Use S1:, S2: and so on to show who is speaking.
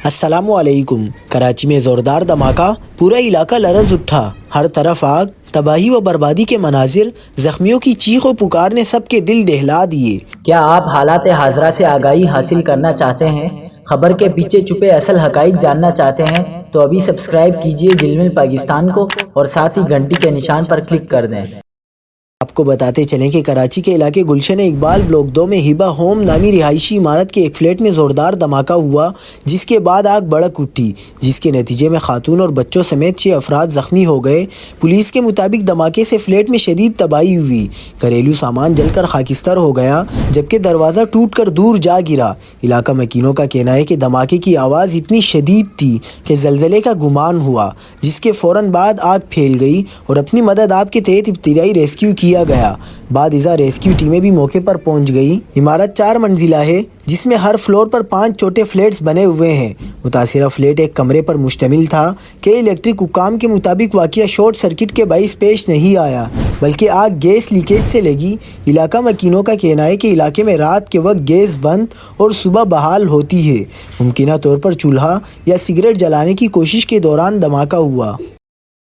S1: السلام علیکم۔ کراچی میں زوردار دھماکہ، پورا علاقہ لرز اٹھا، ہر طرف آگ، تباہی و بربادی کے مناظر، زخمیوں کی چیخ و پکار نے سب کے دل دہلا دیے۔
S2: کیا آپ حالات حاضرہ سے آگاہی حاصل کرنا چاہتے ہیں؟ خبر کے پیچھے چھپے اصل حقائق جاننا چاہتے ہیں تو ابھی سبسکرائب کیجئے جل پاکستان کو اور ساتھ ہی گھنٹی کے نشان پر کلک کر دیں۔
S1: آپ کو بتاتے چلیں کہ کراچی کے علاقے گلشن اقبال بلاک 2 میں ہبہ ہوم نامی رہائشی عمارت کے ایک فلیٹ میں زوردار دھماکہ ہوا، جس کے بعد آگ بھڑک اٹھی، جس کے نتیجے میں خاتون اور بچوں سمیت 6 افراد زخمی ہو گئے۔ پولیس کے مطابق دھماکے سے فلیٹ میں شدید تباہی ہوئی، گھریلو سامان جل کر خاکستر ہو گیا، جبکہ دروازہ ٹوٹ کر دور جا گرا۔ علاقہ مکینوں کا کہنا ہے کہ دھماکے کی آواز اتنی شدید تھی کہ زلزلے کا گمان ہوا، جس کے فوراً بعد آگ پھیل گئی اور اپنی مدد آپ کے تحت ابتدائی ریسکیو کیا گیا۔ بعد ازاں ریسکیو ٹیمیں بھی موقع پر پہنچ گئی۔ عمارت 4 منزلہ ہے، جس میں ہر فلور پر 5 چھوٹے فلیٹس بنے ہوئے ہیں۔ متاثرہ فلیٹ ایک کمرے پر مشتمل تھا کہ الیکٹرک حکام کے مطابق واقعہ شارٹ سرکٹ کے باعث پیش نہیں آیا، بلکہ آگ گیس لیکیج سے لگی۔ علاقہ مکینوں کا کہنا ہے کہ علاقے میں رات کے وقت گیس بند اور صبح بحال ہوتی ہے۔ ممکنہ طور پر چولہا یا سگریٹ جلانے کی کوشش کے دوران دھماکہ ہوا۔